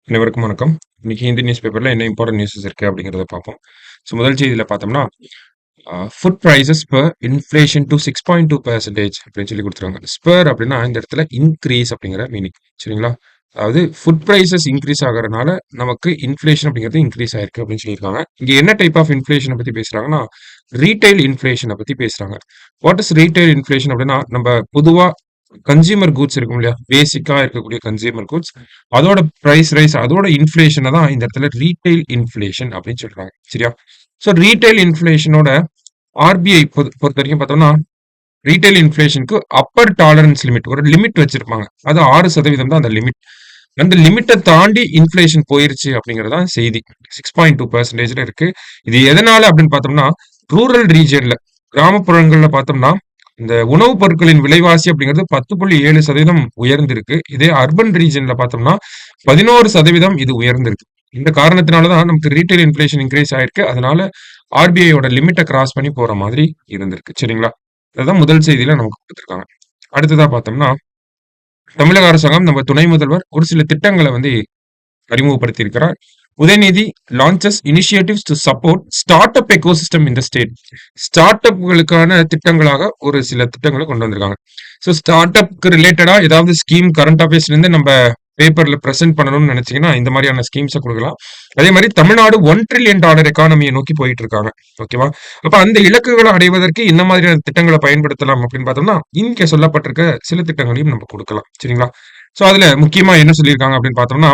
அனைவருக்கும் வணக்கம். இன்னைக்கு ஹிந்தி நியூஸ் பேப்பர்ல என்ன இம்பார்ட்டன்ட் நியூஸஸ் இருக்கு அப்படிங்கிறத பார்ப்போம். ஸோ முதல் செய்தியில பார்த்தோம்னா, food prices per inflation to 6.2% அப்படின்னு சொல்லி குடுத்துருக்காங்க. ஸ்பெர் அப்படின்னா இந்த இடத்துல இன்கிரீஸ் அப்படிங்கிற மீனிங். சரிங்களா? அதாவது ஃபுட் பிரைசஸ் இன்கிரீஸ் ஆகுறனால நமக்கு இன்ஃப்ளேஷன் அப்படிங்கிறது இன்கிரீஸ் ஆயிருக்கு அப்படின்னு சொல்லியிருக்காங்க. இங்க என்ன டைப் ஆஃப் இன்ஃப்ளேஷன பத்தி பேசுறாங்கன்னா, ரீட்டெயில் இன்ஃப்ளேஷன பத்தி பேசுறாங்க. வாட் இஸ் ரீட்டெயில் இன்ஃப்ளேஷன் அப்படின்னா, நம்ம பொதுவா கன்சியூமர் கூட்ஸ் இருக்கும் இல்லையா? பேசிக்கா இருக்கக்கூடிய கன்சியூமர் கூட்ஸ் அதோட பிரைஸ் ரைஸ் அதோட இன்ஃப்ளேஷனை தான் இந்த இடத்துல ரீட்டைல் இன்ஃப்ளேஷன் அப்படின்னு சொல்றாங்க. சரியா? ஸோ ரீட்டைல் இன்ஃப்ளேஷனோட ஆர்பிஐ பொறுத்த வரைக்கும் பார்த்தோம்னா, ரீட்டைல் இன்ஃப்ளேஷனுக்கு அப்பர் டாலரன்ஸ் லிமிட் ஒரு லிமிட் வச்சிருப்பாங்க. அது 6% தான் அந்த லிமிட். அந்த லிமிட்டை தாண்டி இன்ஃப்ளேஷன் போயிருச்சு அப்படிங்கறதான் செய்தி. 6.2% இருக்கு. இது எதனால அப்படின்னு பார்த்தோம்னா, ரூரல் ரீஜியன்ல கிராமப்புறங்கள்ல பார்த்தோம்னா, இந்த உணவுப் பொருட்களின் விலைவாசி அப்படிங்கிறது 10.7% உயர்ந்திருக்கு. இதே அர்பன் ரீஜன்ல பார்த்தோம்னா 11% இது உயர்ந்திருக்கு. இந்த காரணத்தினால தான் நமக்கு ரீட்டைல் இன்ஃப்ளேஷன் இன்க்ரீஸ் ஆயிருக்கு. அதனால ஆர்பிஐயோட லிமிட்டை கிராஸ் பண்ணி போற மாதிரி இருந்திருக்கு. சரிங்களா? அதுதான் முதல் செய்தியில நமக்கு கொடுத்திருக்காங்க. அடுத்ததா பார்த்தோம்னா, தமிழக அரசாங்கம் நம்ம துணை முதல்வர் ஒரு சில திட்டங்களை வந்து அறிமுகப்படுத்தி இருக்கிறார். Udhayanidhi launches initiatives to support start up ecosystem in the state. ஸ்டார்ட் அப்களுக்கான திட்டங்களாக ஒரு சில திட்டங்களை கொண்டு வந்திருக்காங்க. ஸோ ஸ்டார்ட் அப்க்கு ரிலேட்டடா ஏதாவது ஸ்கீம் கரண்ட் அஃபேர்ஸ்ல இருந்து நம்ம பேப்பர்ல பிரசென்ட் பண்ணணும்னு நினைச்சீங்கன்னா இந்த மாதிரியான ஸ்கீம்ஸை கொடுக்கலாம். அதே மாதிரி தமிழ்நாடு $1 trillion எக்கானமியை நோக்கி போயிட்டு இருக்காங்க. ஓகேவா? அப்ப அந்த இலக்குகளை அடைவதற்கு இந்த மாதிரியான திட்டங்களை பயன்படுத்தலாம் அப்படின்னு பார்த்தோம்னா, இங்க சொல்லப்பட்டிருக்க சில திட்டங்களையும் நம்ம கொடுக்கலாம். சரிங்களா? ஸோ அதுல முக்கியமா என்ன சொல்லியிருக்காங்க அப்படின்னு பார்த்தோம்னா,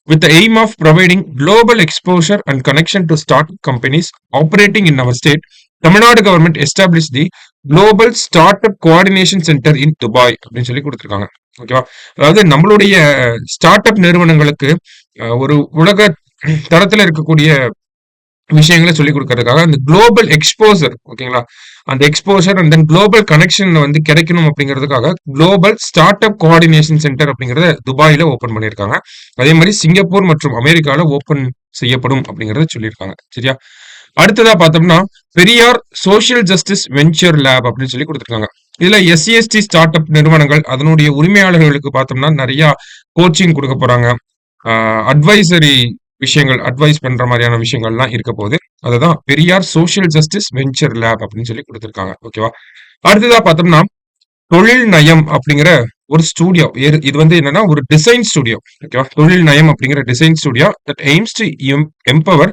with the aim of providing global exposure and connection to startup companies operating in our state, Tamil Nadu government established the Global Startup Coordination Center in Dubai அப்படின்னு சொல்லி கொடுத்துருக்காங்க. ஓகேவா? அதாவது நம்மளுடைய ஸ்டார்ட் அப் நிறுவனங்களுக்கு ஒரு உலக தரத்துல இருக்கக்கூடிய விஷயங்களை சொல்லிக் கொடுக்கறதுக்காக அந்த குளோபல் எக்ஸ்போசர், ஓகேங்களா, அந்த exposure and then global connection வந்து கிடைக்கணும் அப்படிங்கிறதுக்காக global start up coordination centre அப்படிங்கறத துபாயில ஓபன் பண்ணியிருக்காங்க. அதே மாதிரி சிங்கப்பூர் மற்றும் அமெரிக்கால ஓபன் செய்யப்படும் அப்படிங்கறத சொல்லியிருக்காங்க. சரியா? அடுத்ததா பார்த்தோம்னா, Periyar social justice venture lab அப்படின்னு சொல்லி கொடுத்துருக்காங்க. இதுல எஸ்சிஎஸ்டி ஸ்டார்ட் அப் நிறுவனங்கள் அதனுடைய உரிமையாளர்களுக்கு பார்த்தோம்னா நிறைய கோச்சிங் கொடுக்க போறாங்க. அட்வைசரி விஷயங்கள் அட்வைஸ் பண்ற மாதிரியான விஷயங்கள்லாம் இருக்க போகுது. அதுதான் Periyar social justice venture lab அப்படின்னு சொல்லி கொடுத்திருக்காங்க. ஓகேவா? அடுத்ததா பார்த்தோம்னா, தொழில் நயம் அப்படிங்கிற ஒரு ஸ்டூடியோ. இது வந்து என்னன்னா ஒரு டிசைன் ஸ்டுடியோ. ஓகேவா? தொழில் நயம் அப்படிங்கிற design studio that aims to empower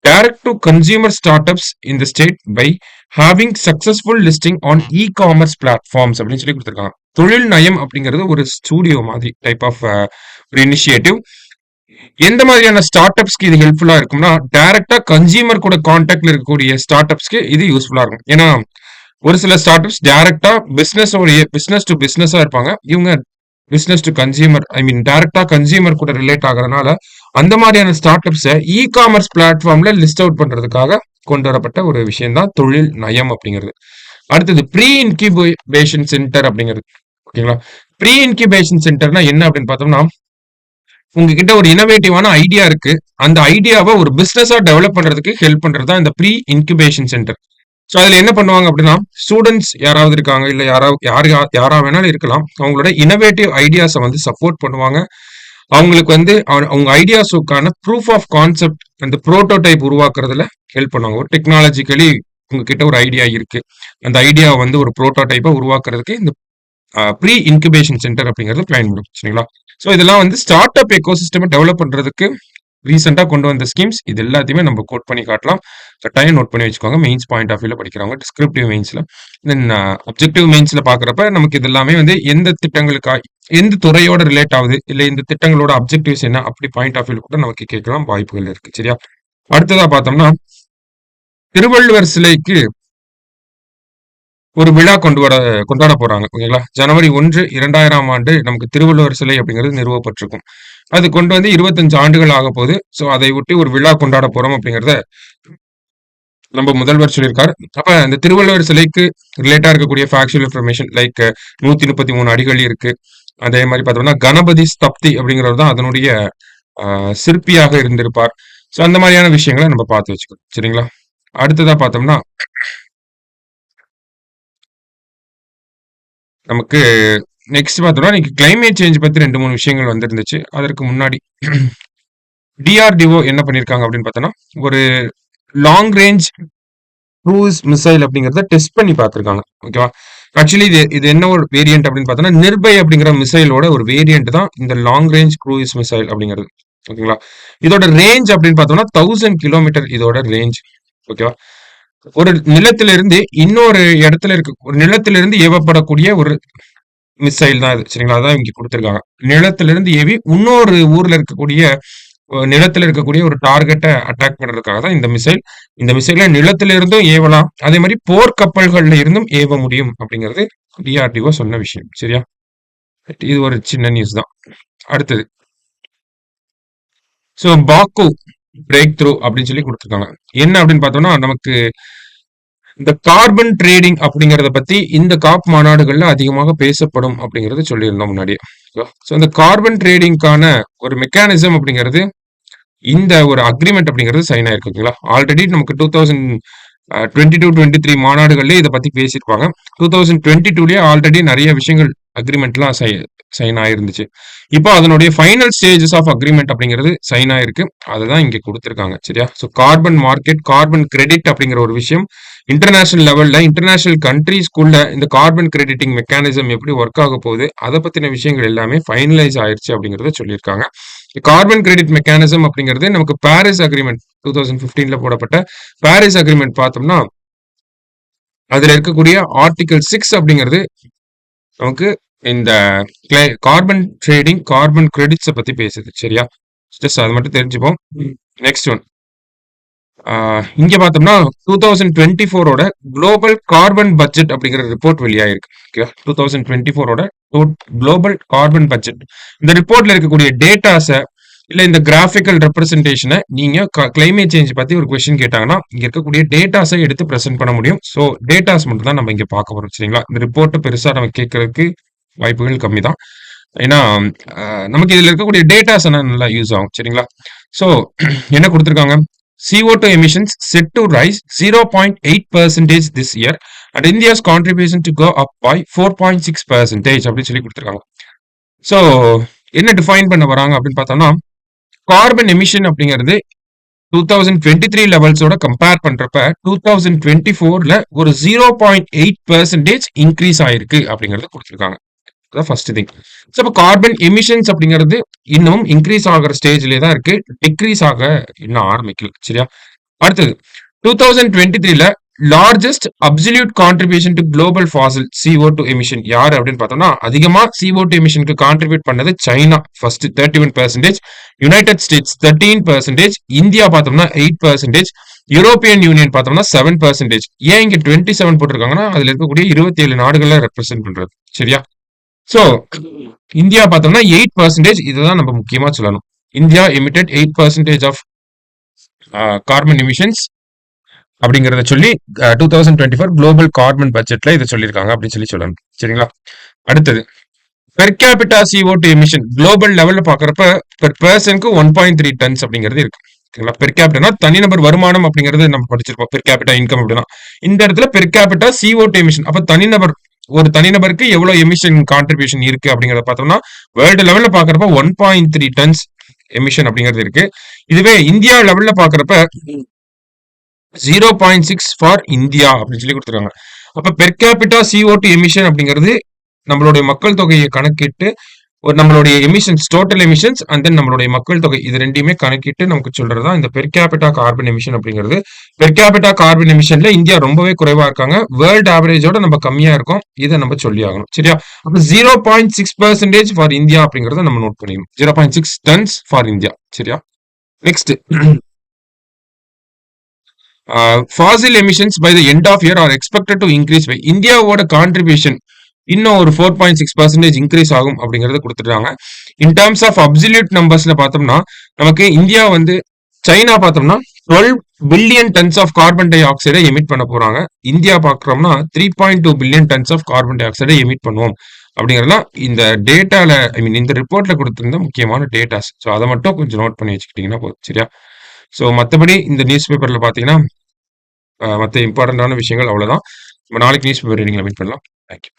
direct to consumer startups in the state by having successful listing on e commerce platforms அப்படின்னு சொல்லி கொடுத்திருக்காங்க. தொழில் நயம் அப்படிங்கிறது ஒரு ஸ்டூடியோ மாதிரி டைப் ஆஃப் ஒரு இனிஷியேட்டிவ். எந்த மாதிரியான ஸ்டார்ட் அப்ஸ்க்கு இது ஹெல்ப்ஃபுல்லா இருக்கும்னா, டைரக்டா கன்சியூமர் கூட கான்டாக்ட்ல இருக்கக்கூடிய ஸ்டார்ட் அப்ஸ்க்கு இது யூஸ்ஃபுல்லா இருக்கும். ஏன்னா ஒரு சில ஸ்டார்ட் அப்ஸ் டைரக்டா பிசினஸ் டு பிசினஸா இருப்பாங்க. இவங்க business to consumer, I mean டைரக்டா கன்சியூமர் கூட ரிலேட் ஆகுறதுனால அந்த மாதிரியான ஸ்டார்ட் அப்ஸை இ காமர்ஸ் பிளாட்ஃபார்ம்ல லிஸ்ட் அவுட் பண்றதுக்காக கொண்டு வரப்பட்ட ஒரு விஷயம் தான் தொழில் நயம் அப்படிங்கிறது. அடுத்தது ப்ரீ இன்கியூபேஷன் சென்டர் அப்படிங்கிறது. ஓகேங்களா? ப்ரீ இன்கியூபேஷன் சென்டர்னா என்ன அப்படின்னு பார்த்தோம்னா, உங்ககிட்ட ஒரு இனோவேட்டிவான ஐடியா இருக்கு. அந்த ஐடியாவை ஒரு பிசினஸா டெவலப் பண்றதுக்கு ஹெல்ப் பண்றது தான் இந்த ப்ரீ இன்குபேஷன் சென்டர். ஸோ அதுல என்ன பண்ணுவாங்க அப்படின்னா, ஸ்டூடெண்ட்ஸ் யாராவது இருக்காங்க, இல்ல யாரா வேணாலும் இருக்கலாம். அவங்களோட இனோவேட்டிவ் ஐடியாஸை வந்து சப்போர்ட் பண்ணுவாங்க. அவங்களுக்கு வந்து அவங்க ஐடியாஸுக்கான ப்ரூஃப் ஆஃப் கான்செப்ட் அந்த புரோட்டோடைப் உருவாக்குறதுல ஹெல்ப் பண்ணுவாங்க. ஒரு டெக்னாலஜிக்கலி உங்ககிட்ட ஒரு ஐடியா இருக்கு, அந்த ஐடியாவை வந்து ஒரு புரோட்டோடைப்பை உருவாக்குறதுக்கு இந்த ப்ரீ இன்குபேஷன் சென்டர் அப்படிங்கிறது பயன்படும். சரிங்களா? ஸோ இதெல்லாம் வந்து ஸ்டார்ட் அப் எக்கோசிஸ்டம் டெவலப் பண்றதுக்கு ரீசெண்டா கொண்டு வந்த ஸ்கீம்ஸ். இது எல்லாத்தையுமே நம்ம கோட் பண்ணி காட்டலாம். கட்டாயம் நோட் பண்ணி வச்சுக்கோங்க. மெயின்ஸ் பாயிண்ட் ஆஃப் வியூல படிக்கிறவங்க டிஸ்கிரிப்டிவ் மெயின்ஸ்ல, தென் அப்ஜெக்டிவ் மெயின்ஸ்ல பாக்குறப்ப நமக்கு இது எல்லாமே வந்து எந்த திட்டங்களுக்காக எந்த துறையோட ரிலேட் ஆகுது, இல்ல இந்த திட்டங்களோட அப்ஜெக்டிவ்ஸ் என்ன அப்படி பாயிண்ட் ஆஃப் வியூல கூட நமக்கு கேட்கலாம் வாய்ப்புகள் இருக்கு. சரியா? அடுத்ததா பார்த்தோம்னா, திருவள்ளுவர் சிலைக்கு ஒரு விழா கொண்டாட போறாங்க. ஓகேங்களா? ஜனவரி 1, 2000 ஆண்டு நமக்கு திருவள்ளுவர் சிலை அப்படிங்கிறது நிறுவப்பட்டிருக்கும். அது கொண்டு வந்து 25 ஆண்டுகள் ஆக போகுது. ஸோ அதை ஒட்டி ஒரு விழா கொண்டாட போறோம் அப்படிங்கிறத நம்ம முதல்வர் சொல்லியிருக்காரு. அப்ப இந்த திருவள்ளுவர் சிலைக்கு ரிலேட்டா இருக்கக்கூடிய ஃபேக்சுவல் இன்ஃபர்மேஷன் லைக் 133 அடிகள் இருக்கு. அதே மாதிரி பார்த்தோம்னா கணபதி ஸ்தப்தி அப்படிங்கிறவர் தான் அதனுடைய சிற்பியாக இருந்திருப்பார். ஸோ அந்த மாதிரியான விஷயங்களை நம்ம பார்த்து வச்சுக்கணும். சரிங்களா? அடுத்ததா பார்த்தோம்னா, நமக்கு நெக்ஸ்ட் பார்த்தோம்னா, இன்னைக்கு கிளைமேட் சேஞ்ச் பத்தி 2, 3 விஷயங்கள் வந்திருந்துச்சு. அதற்கு முன்னாடி டிஆர்டிஓ என்ன பண்ணியிருக்காங்க அப்படின்னு பார்த்தோன்னா, ஒரு லாங் ரேஞ்ச் க்ரூஸ் மிசைல் அப்படிங்கிறத டெஸ்ட் பண்ணி பார்த்துருக்காங்க. ஓகேவா? ஆக்சுவலி இது இது என்ன ஒரு வேரியன்ட் அப்படின்னு பார்த்தோன்னா, நிர்பய் அப்படிங்கிற மிசைலோட ஒரு வேரியன்ட் தான் இந்த லாங் ரேஞ்ச் க்ரூஸ் மிசைல் அப்படிங்கிறது. ஓகேங்களா? இதோட ரேஞ்ச் அப்படின்னு பார்த்தோம்னா 1000 கிலோமீட்டர் இதோட ரேஞ்ச். ஓகேவா? ஒரு நிலத்திலிருந்து இன்னொரு இடத்துல இருக்க ஒரு நிலத்திலிருந்து ஏவப்படக்கூடிய ஒரு மிசைல் தான் இது. சரிங்களா? அதான் இங்க குடுத்திருக்காங்க. நிலத்திலிருந்து ஏவி இன்னொரு ஊர்ல இருக்கக்கூடிய நிலத்துல இருக்கக்கூடிய ஒரு டார்கெட்ட அட்டாக் பண்றதுக்காக தான் இந்த மிசைல். இந்த மிசைல நிலத்தில இருந்தும் ஏவலாம். அதே மாரி போர்க்கப்பல்கள்ல இருந்தும் ஏவ முடியும் அப்படிங்கிறது டிஆர்டிஓ சொன்ன விஷயம். சரியா? இது ஒரு சின்ன நியூஸ் தான். அடுத்தது. பாக்கு பிரேக் த்ரூ அப்படின்னு சொல்லி குடுத்திருக்காங்க. என்ன அப்படின்னு பார்த்தோம்னா, நமக்கு இந்த கார்பன் ட்ரேடிங் அப்படிங்கிறத பத்தி இந்த காப் மாநாடுகள்ல அதிகமாக பேசப்படும் அப்படிங்கறது சொல்லியிருந்தோம் முன்னாடியே. இந்த கார்பன் ட்ரேடிங்கான ஒரு மெக்கானிசம் அப்படிங்கிறது இந்த ஒரு அக்ரிமெண்ட் அப்படிங்கிறது சைன் ஆயிருக்குங்களா? ஆல்ரெடி நமக்கு 2022-23 மாநாடுகள்லயே இத பத்தி பேசியிருப்பாங்க. 2022லயே ஆல்ரெடி நெறைய விஷயங்கள் அக்ரிமெண்ட்லாம் சைன் ஆயிருந்துச்சு. இப்போ அதனுடைய ஃபைனல் ஸ்டேஜஸ் ஆஃப் அக்ரிமெண்ட் அப்படிங்கிறது சைன் ஆயிருக்கு. அததான் இங்க குடுத்திருக்காங்க. சரியா? கார்பன் மார்க்கெட், கார்பன் கிரெடிட் அப்படிங்கிற ஒரு விஷயம் இன்டர்நேஷனல் லெவல்ல இன்டர்நேஷனல் கண்ட்ரீஸ்குள்ள இந்த கார்பன் கிரெடிட்டிங் மெக்கானிசம் எப்படி ஒர்க் ஆக போகுது, அத பத்தின விஷயங்கள் எல்லாமே ஃபைனலைஸ் ஆயிருச்சு அப்படிங்கிறத சொல்லியிருக்காங்க. கார்பன் கிரெடிட் மெக்கானிசம் அப்படிங்கிறது நமக்கு பாரிஸ் அக்ரிமெண்ட் 2015ல போடப்பட்ட பாரிஸ் அக்ரிமெண்ட் பார்த்தோம்னா, அதுல இருக்கக்கூடிய ஆர்டிகல் 6 அப்படிங்கிறது நமக்கு இந்த கார்பன் ட்ரேடிங், கார்பன் கிரெடிட்ஸ பத்தி பேசுது. சரியா? ஜஸ்ட் அது மட்டும் தெரிஞ்சுப்போம். Next one. இங்க பார்த்தோம்னா 2024ஓட குளோபல் கார்பன் பட்ஜெட் அப்படிங்கிற ரிப்போர்ட் வெளியாயிருக்கு. ஓகே 2024ஓட குளோபல் கார்பன் பட்ஜெட். இந்த ரிப்போர்ட்ல இருக்கக்கூடிய டேட்டாஸ இல்ல இந்த கிராஃபிக்கல் ரெப்ரசன்டேஷனை நீங்க கிளைமேட் சேஞ்ச் பத்தி ஒரு கொஸ்டின் கேட்டாங்கன்னா இங்க இருக்கக்கூடிய டேட்டாஸை எடுத்து பிரசென்ட் பண்ண முடியும். ஸோ டேட்டாஸ் மட்டும் தான் நம்ம இங்க பார்க்க போறோம். சரிங்களா? இந்த ரிப்போர்ட் பெருசா நம்ம கேட்கறதுக்கு வாய்ப்புகள் கம்மி தான். ஏன்னா நமக்கு இதுல இருக்கக்கூடிய டேட்டாஸ் நல்லா யூஸ் ஆகும். சரிங்களா? ஸோ என்ன கொடுத்துருக்காங்க? CO2 emissions set to rise 0.8% this year and India's contribution to go up by 4.6% அப்படின்னு சொல்லி கொடுத்துருக்காங்க. ஸோ என்ன டிஃபைன் பண்ண வராங்க அப்படின்னு பார்த்தோம்னா, கார்பன் எமிஷன் அப்படிங்கிறது 2023 லெவல்ஸோட கம்பேர் பண்றப்ப 2024ல ஒரு 0.8% இன்க்ரீஸ் ஆயிருக்கு அப்படிங்கறத கொடுத்திருக்காங்க. அதான் ஃபர்ஸ்ட் திங். அப்ப கார்பன் எமிஷன்ஸ் அப்படிங்கிறது இன்னும் இன்க்ரீஸ் ஆகிற ஸ்டேஜ்லயே தான் இருக்கு. டிக்ரீஸ் ஆக இன்னும் ஆரம்பிக்கல. சரியா? அடுத்தது 2023ல largest absolute contribution to global fossil CO2 emission யாரு அப்படின்னு பார்த்தோம்னா, அதிகமா CO2 எமிஷனுக்கு கான்ட்ரிபியூட் பண்ணது China first 31%, United States 13%, India பார்த்தோம்னா 8%, யூரோப்பியன் யூனியன் பார்த்தோம்னா 7%. ஏன் இங்க 27 போட்டிருக்காங்கன்னா அதுல இருக்கக்கூடிய 27 நாடுகளை ரெப்ரசென்ட் பண்றது. சரியா? சோ இந்தியா பார்த்தோம்னா 8%. இதுதான் நம்ம முக்கியமா சொல்லணும். India emitted 8% of carbon emissions அப்படிங்கறத சொல்லி 2024 குளோபல் கார்பன் பட்ஜெட்ல இதை சொல்லியிருக்காங்க அப்படின்னு சொல்லி சொல்லணும். சரிங்களா? அடுத்தது per capita CO2 emission global லெவல்ல பாக்குறப்ப பெர் பர்சனுக்கு 1.3 டன்ஸ் அப்படிங்கிறது இருக்கு. ஓகேங்களா? பெர் கேபிட்டா தனிநபர் வருமானம் அப்படிங்கிறது நம்ம படிச்சிருப்போம். பெர் கேபிட்டா இன்கம் அப்படின்னா இந்த இடத்துல பெர் கேபிட்டா CO2 எமிஷன் அப்ப ஒரு தனிநபருக்கு எவ்வளவு எமிஷன் கான்ட்ரிபியூஷன் இருக்கு அப்படிங்கறத பார்த்தோம்னா வேர்ல்டு லெவல்ல பாக்குறப்ப 1.3 டன்ஸ் எமிஷன் அப்படிங்கிறது இருக்கு. இதுவே இந்தியா லெவல்ல பாக்குறப்ப 0.6 ஃபார் இந்தியா அப்படின்னு சொல்லி கொடுத்துருக்காங்க. அப்ப பெர் கேபிட்டா CO2 எமிஷன் அப்படிங்கிறது நம்மளுடைய மக்கள் தொகையை கணக்கிட்டு நம்மளுடைய emissions total emissions and then நம்மளுடைய மக்கள் தொகை இது ரெண்டையுமே கணக்கிட்டு நமக்கு சொல்றதுதான் இந்த பெர் கேபிட்டா கார்பன் எமிஷன் அப்படிங்கிறது. பெர் கேபிட்டா கார்பன் எமிஷன்ல இந்தியா ரொம்பவே குறைவா இருக்காங்க. வேர்ல்டு ஆவரேஜோட நம்ம கம்மியா இருக்கோம். இதை நம்ம சொல்லி ஆகணும். சரியா? அப்ப 0.6% ஃபார் இந்தியா அப்படிங்கறத நம்ம நோட் பண்ணிக்கணும். 0.6 டன்ஸ் ஃபார் இந்தியா. சரியா? Next fossil emissions by the end of year are expected to increase by இந்தியாவோட கான்ட்ரிபியூஷன் இன்னும் ஒரு 4.6% இன்க்ரீஸ் ஆகும் அப்படிங்கறத கொடுத்துட்டாங்க. இன் டர்ம்ஸ் ஆஃப் அப்சல்யூட் நம்பர்ஸ்ல பார்த்தோம்னா நமக்கு இந்தியா சைனா பார்த்தோம்னா 12 பில்லியன் டன்ஸ் ஆஃப் கார்பன் டை ஆக்சைடை எமிட் பண்ண போறாங்க. இந்தியா பார்க்கறோம்னா 3.2 பில்லியன் டன்ஸ் ஆஃப் கார்பன் டை ஆக்சைடை எமிட் பண்ணுவோம் அப்படிங்கறதுலாம் இந்த டேட்டால இந்த ரிப்போர்ட்ல கொடுத்திருந்த முக்கியமான டேட்டாஸ். ஸோ அதை மட்டும் கொஞ்சம் நோட் பண்ணி வச்சுக்கிட்டீங்கன்னா போதும். சரியா? ஸோ மற்றபடி இந்த நியூஸ் பேப்பர்ல பாத்தீங்கன்னா மற்ற இம்பார்ட்டன்டான விஷயங்கள் அவ்வளவுதான். நம்ம நாளைக்கு நியூஸ் பேப்பர் ரீடிங்ல மீட் பண்ணலாம். தேங்க்யூ.